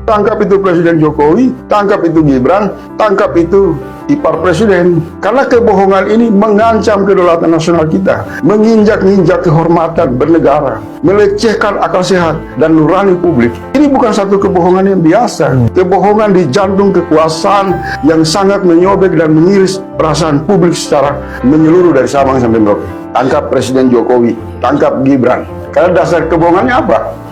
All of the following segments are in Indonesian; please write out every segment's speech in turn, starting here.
Tangkap itu Presiden Jokowi, tangkap itu Gibran, tangkap itu ipar presiden. Karena kebohongan ini mengancam kedaulatan nasional kita, menginjak-injak kehormatan bernegara, melecehkan akal sehat dan nurani publik. Ini bukan satu kebohongan yang biasa, kebohongan di jantung kekuasaan yang sangat menyobek dan mengiris perasaan publik secara menyeluruh dari Sabang sampai Merauke. Tangkap Presiden Jokowi, tangkap Gibran. Karena dasar kebohongannya apa?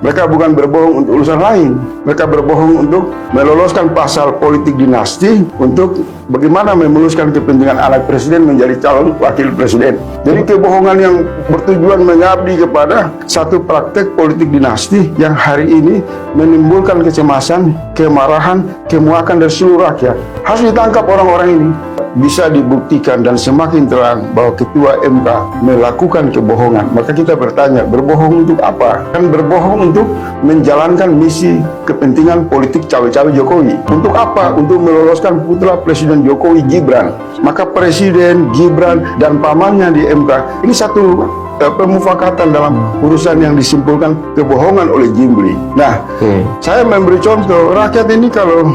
Mereka bukan berbohong untuk urusan lain. Mereka berbohong untuk meloloskan pasal politik dinasti untuk bagaimana memuluskan kepentingan anak presiden menjadi calon wakil presiden. Jadi kebohongan yang bertujuan mengabdi kepada satu praktek politik dinasti yang hari ini menimbulkan kecemasan, kemarahan, kemuakan dari seluruh rakyat. Harus ditangkap orang-orang ini. Bisa dibuktikan dan semakin terang bahwa Ketua MK melakukan kebohongan. Maka kita bertanya, berbohong untuk apa? Kan berbohong untuk menjalankan misi kepentingan politik cawe-cawe Jokowi. Untuk apa? Untuk meloloskan putra Presiden Jokowi, Gibran. Maka Presiden, Gibran, dan pamannya di MK ini satu pemufakatan dalam urusan yang disimpulkan kebohongan oleh Jimbli. Nah, saya memberi contoh, rakyat ini kalau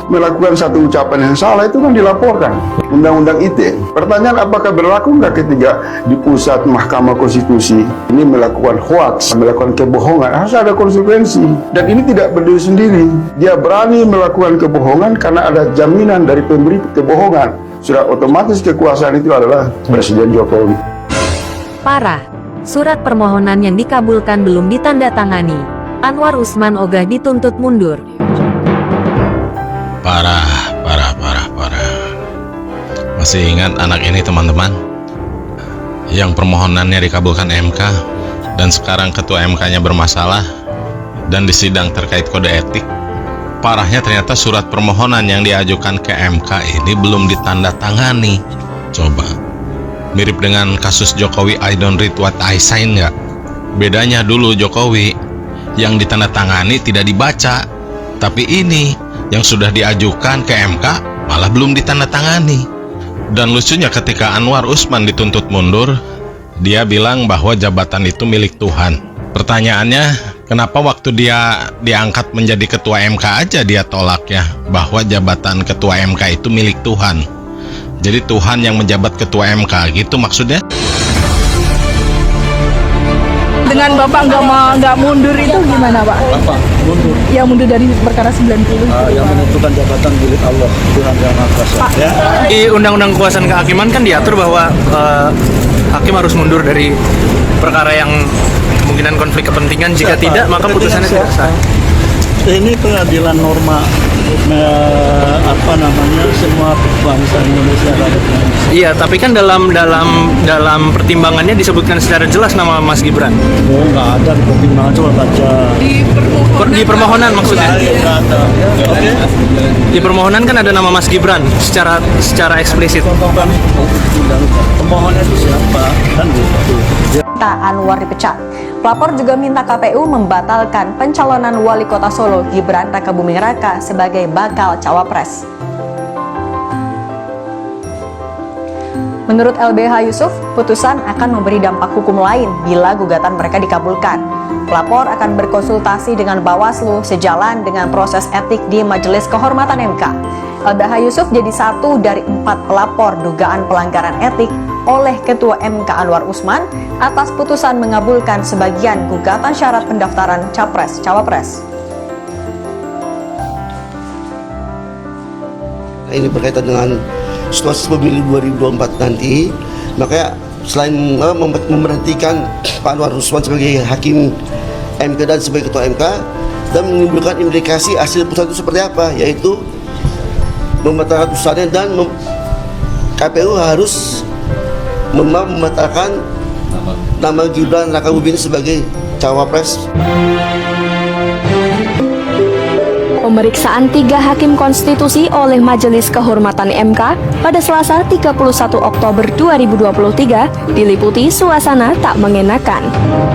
melakukan satu ucapan yang salah itu kan dilaporkan Undang-Undang ITE. Pertanyaan, apakah berlaku nggak ketika di pusat Mahkamah Konstitusi ini melakukan hoaks, melakukan kebohongan? Harus ada konsekuensi. Dan ini tidak berdiri sendiri. Dia berani melakukan kebohongan karena ada jaminan dari pemberi kebohongan. Sudah otomatis kekuasaan itu adalah Presiden Jokowi. Parah, surat permohonan yang dikabulkan belum ditandatangani. Anwar Usman ogah dituntut mundur. Parah. Masih ingat anak ini teman-teman? Yang permohonannya dikabulkan MK dan sekarang ketua MK-nya bermasalah dan disidang terkait kode etik. Parahnya ternyata surat permohonan yang diajukan ke MK ini belum ditandatangani. Coba, mirip dengan kasus Jokowi I don't read what I sign nggak? Bedanya dulu Jokowi yang ditandatangani tidak dibaca, tapi ini yang sudah diajukan ke MK malah belum ditandatangani. Dan lucunya ketika Anwar Usman dituntut mundur, dia bilang bahwa jabatan itu milik Tuhan. Pertanyaannya, kenapa waktu dia diangkat menjadi ketua MK aja dia tolak ya, bahwa jabatan ketua MK itu milik Tuhan. Jadi Tuhan yang menjabat ketua MK gitu maksudnya? Dengan Bapak nggak mundur itu gimana Pak? Bapak mundur. Ya mundur dari perkara 90. Yang menentukan jabatan milik Allah, Tuhan yang Maha Kuasa. Ya. Di Undang-Undang Kekuasaan Kehakiman kan diatur bahwa hakim harus mundur dari perkara yang kemungkinan konflik kepentingan. Jika tidak, maka putusannya tidak sah. Ini pengadilan norma semua bangsa Indonesia. Iya, tapi kan dalam pertimbangannya disebutkan secara jelas nama Mas Gibran. Oh, nggak ada pertimbangan, coba baca. Di permohonan maksudnya. Oke. Di permohonan kan ada nama Mas Gibran secara eksplisit. Pemohonnya itu siapa? Kan gitu. Anwar dipecat. Pelapor juga minta KPU membatalkan pencalonan Wali Kota Solo Gibran Rakabuming Raka sebagai bakal cawapres. Menurut LBH Yusuf, putusan akan memberi dampak hukum lain bila gugatan mereka dikabulkan. Pelapor akan berkonsultasi dengan Bawaslu sejalan dengan proses etik di Majelis Kehormatan MK. LBH Yusuf jadi satu dari 4 pelapor dugaan pelanggaran etik oleh Ketua MK Anwar Usman atas putusan mengabulkan sebagian gugatan syarat pendaftaran Capres-Cawapres. Ini berkaitan dengan situasi pemilu 2024 nanti, makanya selain memberhentikan Pak Anwar Usman sebagai hakim MK dan sebagai ketua MK dan menimbulkan implikasi hasil putusan itu seperti apa, yaitu membatalkan putusannya dan KPU harus membatalkan nama Gibran Rakabuming sebagai cawapres. Pemeriksaan 3 hakim konstitusi oleh Majelis Kehormatan MK pada Selasa 31 Oktober 2023 diliputi suasana tak mengenakan.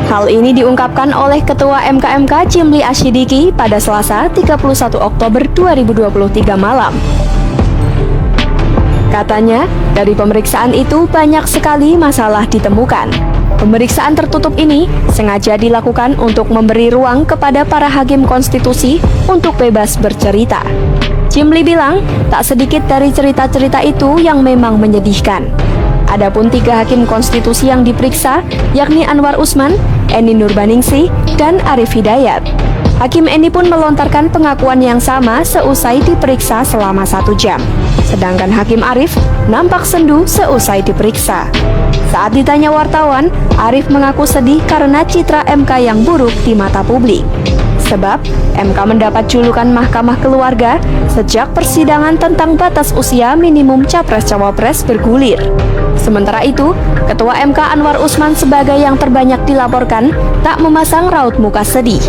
Hal ini diungkapkan oleh Ketua MK Jimbli Asyidiki pada Selasa 31 Oktober 2023 malam. Katanya, dari pemeriksaan itu banyak sekali masalah ditemukan. Pemeriksaan tertutup ini sengaja dilakukan untuk memberi ruang kepada para hakim konstitusi untuk bebas bercerita. Jimli bilang, tak sedikit dari cerita-cerita itu yang memang menyedihkan. Adapun 3 hakim konstitusi yang diperiksa, yakni Anwar Usman, Eni Nurbaningsih, dan Arif Hidayat. Hakim Eni pun melontarkan pengakuan yang sama seusai diperiksa selama 1 jam. Sedangkan Hakim Arif nampak sendu seusai diperiksa. Saat ditanya wartawan, Arif mengaku sedih karena citra MK yang buruk di mata publik. Sebab, MK mendapat julukan Mahkamah Keluarga sejak persidangan tentang batas usia minimum Capres-Cawapres bergulir. Sementara itu, Ketua MK Anwar Usman sebagai yang terbanyak dilaporkan tak memasang raut muka sedih.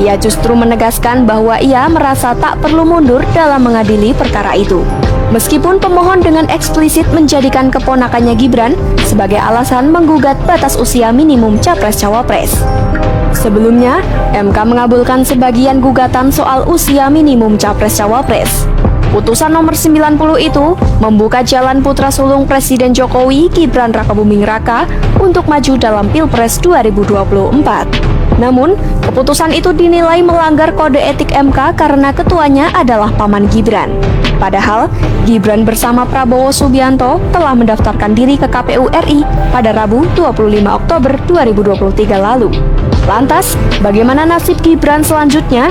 Ia justru menegaskan bahwa ia merasa tak perlu mundur dalam mengadili perkara itu. Meskipun pemohon dengan eksplisit menjadikan keponakannya Gibran sebagai alasan menggugat batas usia minimum Capres-Cawapres. Sebelumnya, MK mengabulkan sebagian gugatan soal usia minimum Capres-Cawapres. Putusan nomor 90 itu membuka jalan putra sulung Presiden Jokowi, Gibran Rakabuming Raka, untuk maju dalam Pilpres 2024. Namun, keputusan itu dinilai melanggar kode etik MK karena ketuanya adalah paman Gibran. Padahal, Gibran bersama Prabowo Subianto telah mendaftarkan diri ke KPU RI pada Rabu 25 Oktober 2023 lalu. Lantas, bagaimana nasib Gibran selanjutnya?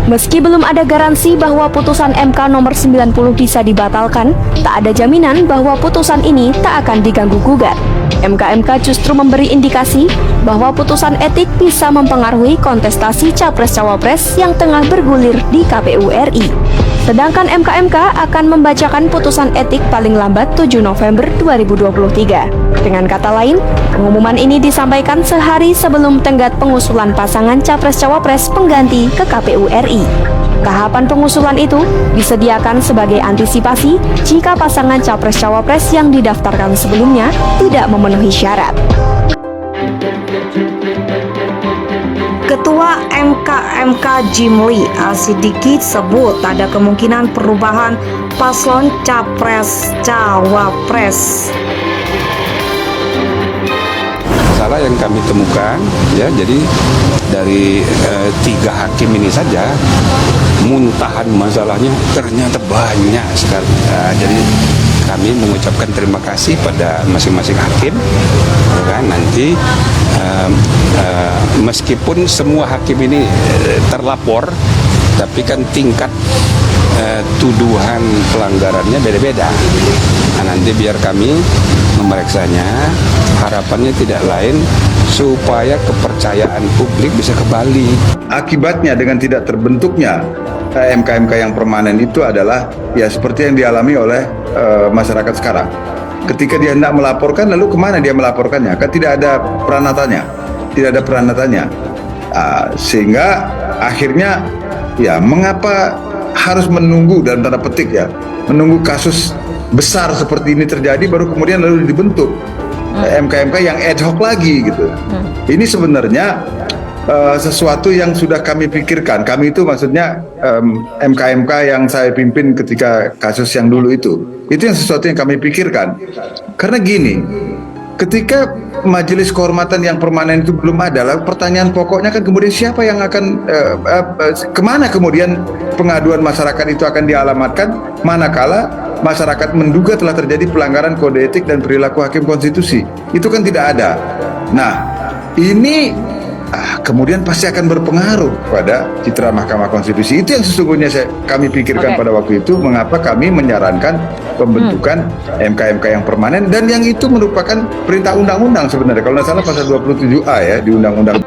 Meski belum ada garansi bahwa putusan MK nomor 90 bisa dibatalkan, tak ada jaminan bahwa putusan ini tak akan diganggu-gugat. MK justru memberi indikasi bahwa putusan etik bisa mempengaruhi kontestasi Capres-Cawapres yang tengah bergulir di KPU RI. Sedangkan MK akan membacakan putusan etik paling lambat 7 November 2023. Dengan kata lain, pengumuman ini disampaikan sehari sebelum tenggat pengusulan pasangan Capres-Cawapres pengganti ke KPU RI. Tahapan pengusulan itu disediakan sebagai antisipasi jika pasangan Capres-Cawapres yang didaftarkan sebelumnya tidak memenuhi syarat. Ketua MK Jimli Al-Sidiki sebut ada kemungkinan perubahan paslon Capres-Cawapres. Masalah yang kami temukan, ya, jadi dari 3 hakim ini saja muntahan masalahnya ternyata banyak sekali. Jadi kami mengucapkan terima kasih pada masing-masing hakim. Ya, nanti meskipun semua hakim ini terlapor, tapi kan tingkat tuduhan pelanggarannya beda-beda. Nah, nanti biar kami memeriksanya, harapannya tidak lain supaya kepercayaan publik bisa kembali. Akibatnya dengan tidak terbentuknya MK yang permanen itu adalah ya seperti yang dialami oleh masyarakat sekarang. Ketika dia hendak melaporkan, lalu kemana dia melaporkannya? Kan tidak ada peranatannya. Sehingga akhirnya ya mengapa harus menunggu dalam tanda petik ya, menunggu kasus besar seperti ini terjadi baru kemudian lalu dibentuk MK yang ad hoc lagi gitu. Ini sebenarnya sesuatu yang sudah kami pikirkan. Kami itu maksudnya MK yang saya pimpin ketika kasus yang dulu itu yang sesuatu yang kami pikirkan. Karena gini, ketika majelis kehormatan yang permanen itu belum ada, lalu pertanyaan pokoknya kan kemudian siapa yang akan kemana kemudian pengaduan masyarakat itu akan dialamatkan manakala masyarakat menduga telah terjadi pelanggaran kode etik dan perilaku hakim konstitusi. Itu kan tidak ada. Nah, ini kemudian pasti akan berpengaruh pada citra Mahkamah Konstitusi. Itu yang sesungguhnya kami pikirkan pada waktu itu, mengapa kami menyarankan pembentukan MK yang permanen, dan yang itu merupakan perintah undang-undang sebenarnya. Kalau tidak salah pasal 27A ya di Undang-Undang